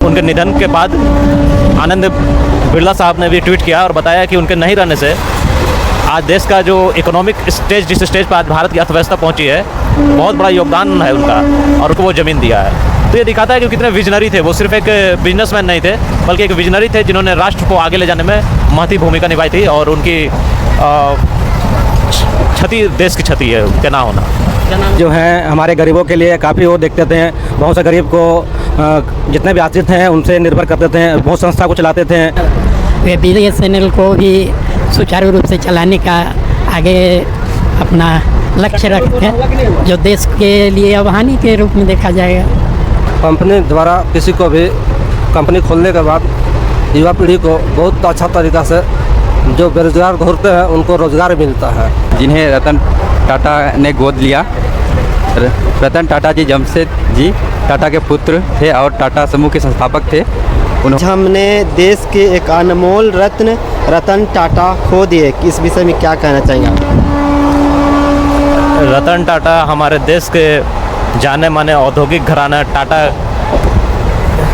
उनके निधन के बाद आनंद बिरला साहब ने भी ट्वीट किया और बताया कि उनके नहीं रहने से आज देश का जो इकोनॉमिक स्टेज, जिस स्टेज पर आज भारत की अर्थव्यवस्था पहुंची है, बहुत बड़ा योगदान है उनका और उनको वो ज़मीन दिया है। तो ये दिखाता है कि कितने विजनरी थे। वो सिर्फ एक बिजनेसमैन नहीं थे, बल्कि एक विजनरी थे जिन्होंने राष्ट्र को आगे ले जाने में महती भूमिका निभाई थी। और उनकी क्षति, देश की क्षति है उनके ना होना। जो है हमारे गरीबों के लिए काफ़ी वो देखते थे। बहुत से गरीब को जितने भी आश्रित हैं उनसे निर्भर करते थे, बहुत संस्था को चलाते थे। वे BSNL को भी सुचारू रूप से चलाने का आगे अपना लक्ष्य रखते हैं, जो देश के लिए अब हानि के रूप में देखा जाएगा। कंपनी द्वारा किसी को भी कंपनी खोलने के बाद युवा पीढ़ी को बहुत अच्छा तरीक़ा से जो बेरोजगार घूरते हैं उनको रोज़गार मिलता है। जिन्हें रतन टाटा ने गोद लिया। रतन टाटा जी जमशेद जी टाटा के पुत्र थे और टाटा समूह के संस्थापक थे। हमने देश के एक अनमोल रत्न रतन टाटा खो दिए, इस विषय में क्या कहना चाहेंगे आप? रतन टाटा हमारे देश के जाने माने औद्योगिक घराना टाटा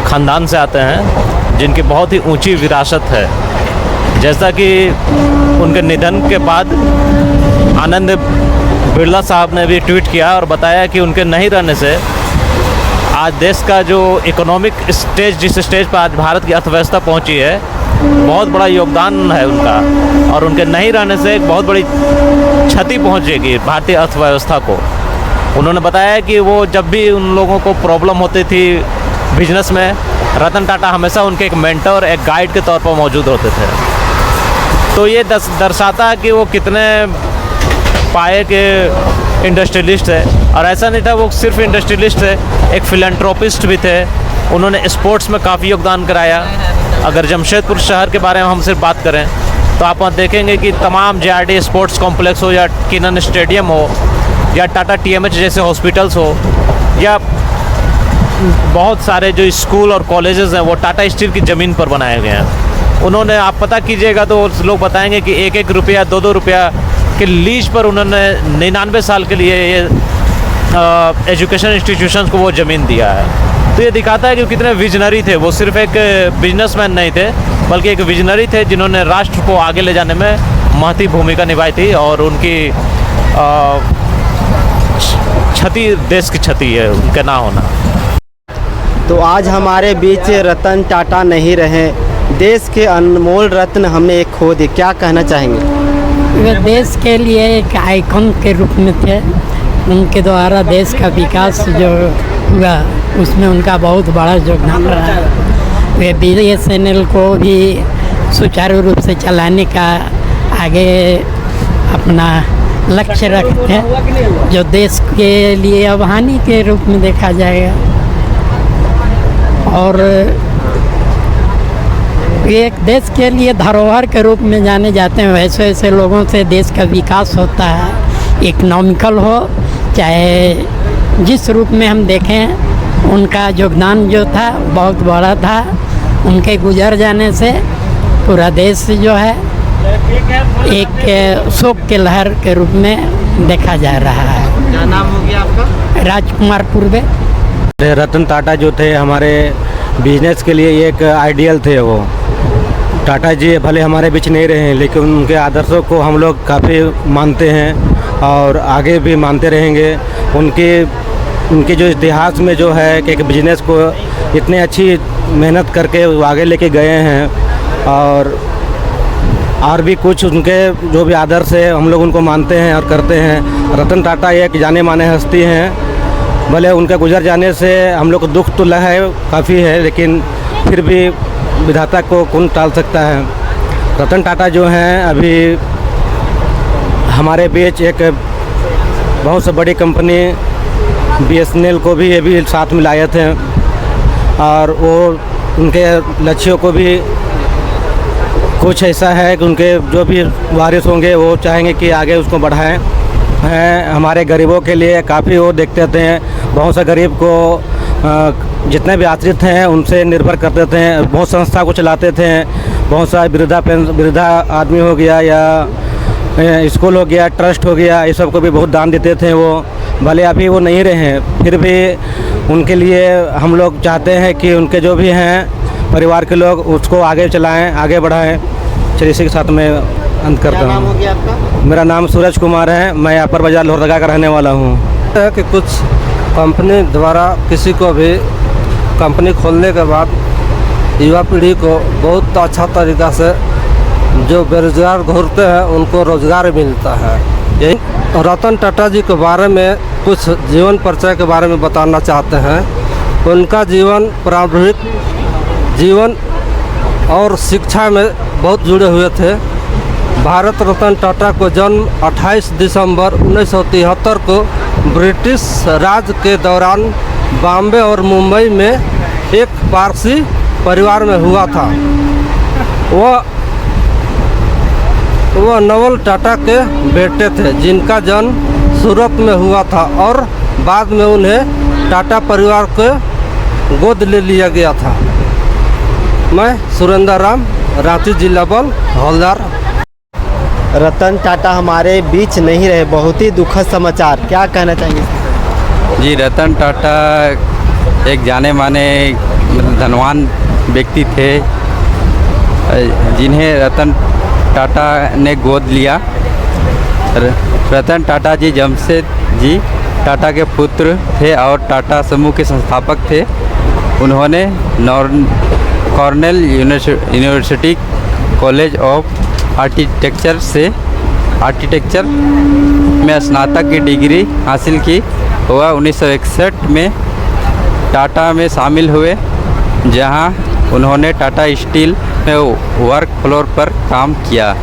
खानदान से आते हैं, जिनकी बहुत ही ऊंची विरासत है। जैसा कि उनके निधन के बाद आनंद बिरला साहब ने भी ट्वीट किया और बताया कि उनके नहीं रहने से आज देश का जो इकोनॉमिक स्टेज, जिस स्टेज पर आज भारत की अर्थव्यवस्था पहुंची है, बहुत बड़ा योगदान है उनका और उनके नहीं रहने से एक बहुत बड़ी क्षति पहुंचेगी भारतीय अर्थव्यवस्था को। उन्होंने बताया कि वो जब भी उन लोगों को प्रॉब्लम होती थी बिजनेस में, रतन टाटा हमेशा उनके एक मेंटर, एक गाइड के तौर पर मौजूद होते थे। तो ये दर्शाता है कि वो कितने पाए के इंडस्ट्रियलिस्ट है। और ऐसा नहीं था वो सिर्फ इंडस्ट्रियलिस्ट थे, एक फिलैंथ्रोपिस्ट भी थे। उन्होंने स्पोर्ट्स में काफ़ी योगदान कराया। अगर जमशेदपुर शहर के बारे में हम सिर्फ बात करें तो आप वहाँ देखेंगे कि तमाम JRD स्पोर्ट्स कॉम्प्लेक्स हो या किनन स्टेडियम हो या टाटा TMH जैसे हॉस्पिटल्स हो या बहुत सारे जो स्कूल और कॉलेजेस हैं वो टाटा स्टील की ज़मीन पर बनाए गए हैं। उन्होंने, आप पता कीजिएगा तो लोग बताएंगे कि 1-1 रुपया 2-2 रुपया के लीज पर उन्होंने 99 साल के लिए ये एजुकेशन इंस्टीट्यूशंस को वो ज़मीन दिया है। तो ये दिखाता है कि कितने विजनरी थे। वो सिर्फ एक बिजनेसमैन नहीं थे, बल्कि एक विजनरी थे जिन्होंने राष्ट्र को आगे ले जाने में महती भूमिका निभाई थी। और उनकी क्षति, देश की क्षति है उनके ना होना। तो आज हमारे बीच रतन टाटा नहीं रहे, देश के अनमोल रत्न हमने एक खो दिए, क्या कहना चाहेंगे? वे देश के लिए एक आइकॉन के रूप में थे। उनके द्वारा देश का विकास जो हुआ उसमें उनका बहुत बड़ा योगदान रहा है। वे BSNL को भी सुचारू रूप से चलाने का आगे अपना लक्ष्य रखते हैं, जो देश के लिए अब हानि के रूप में देखा जाएगा। और एक देश के लिए धरोहर के रूप में जाने जाते हैं। वैसे ऐसे लोगों से देश का विकास होता है, इकोनॉमिकल हो चाहे जिस रूप में हम देखें। उनका योगदान जो था बहुत बड़ा था। उनके गुजर जाने से पूरा देश जो है एक शोक के लहर के रूप में देखा जा रहा है। क्या नाम हो गया आपका? राजकुमार पूर्वे। रतन टाटा जो थे हमारे बिजनेस के लिए एक आइडियल थे। वो टाटा जी भले हमारे बीच नहीं रहे, लेकिन उनके आदर्शों को हम लोग काफ़ी मानते हैं और आगे भी मानते रहेंगे। उनके जो इतिहास में जो है कि एक बिजनेस को इतनी अच्छी मेहनत करके वो आगे लेके गए हैं। और भी कुछ उनके जो भी आदर्श है हम लोग उनको मानते हैं और करते हैं। रतन टाटा एक जाने माने हस्ती हैं। भले उनके गुजर जाने से हम लोग को दुख तो लगा है, काफ़ी है, लेकिन फिर भी विधाता को कौन टाल सकता है। रतन टाटा जो हैं अभी हमारे बीच एक बहुत सी बड़ी कंपनी BSNL को भी ये भी साथ में लाए थे और वो उनके लक्ष्यों को भी कुछ ऐसा है कि उनके जो भी वारिस होंगे वो चाहेंगे कि आगे उसको बढ़ाएं। हैं हमारे गरीबों के लिए काफ़ी वो देखते थे। बहुत से गरीब को जितने भी आश्रित हैं उनसे निर्भर करते थे, बहुत संस्था को चलाते थे। बहुत सा वृद्धा आदमी हो गया या स्कूल हो गया, ट्रस्ट हो गया, ये सब को भी बहुत दान देते थे वो। भले अभी वो नहीं रहे, फिर भी उनके लिए हम लोग चाहते हैं कि उनके जो भी हैं परिवार के लोग उसको आगे चलाएं, आगे बढ़ाएं। चलिए इसी के साथ मैं अंत करता क्या नाम हो हूँ। गया आपका? मेरा नाम सूरज कुमार है, मैं अपर बाजार लोहरदगा का रहने वाला हूँ। है कि कुछ कंपनी द्वारा किसी को भी कंपनी खोलने के बाद युवा पीढ़ी को बहुत अच्छा तरीक़ा से जो बेरोजगार घूरते हैं उनको रोज़गार मिलता है। यही रतन टाटा जी के बारे में कुछ जीवन परिचय के बारे में बताना चाहते हैं। उनका जीवन प्रारंभिक जीवन और शिक्षा में बहुत जुड़े हुए थे। भारत रत्न टाटा को जन्म 28 दिसंबर 1973 को ब्रिटिश राज के दौरान बॉम्बे और मुंबई में एक पारसी परिवार में हुआ था। वह नवल टाटा के बेटे थे जिनका जन्म सूरत में हुआ था और बाद में उन्हें टाटा परिवार को गोद ले लिया गया था। मैं सुरेंद्र राम, रांची जिला बल हवलदार। रतन टाटा हमारे बीच नहीं रहे, बहुत ही दुखद समाचार, क्या कहना चाहेंगे? जी, रतन टाटा एक जाने माने धनवान व्यक्ति थे जिन्हें रतन टाटा ने गोद लिया। रतन टाटा जी जमशेद जी टाटा के पुत्र थे और टाटा समूह के संस्थापक थे। उन्होंने Cornell university college of architecture से आर्किटेक्चर में स्नातक की डिग्री हासिल की। वह 1961 में टाटा में शामिल हुए, जहां उन्होंने टाटा स्टील में वर्क फ्लोर पर काम किया।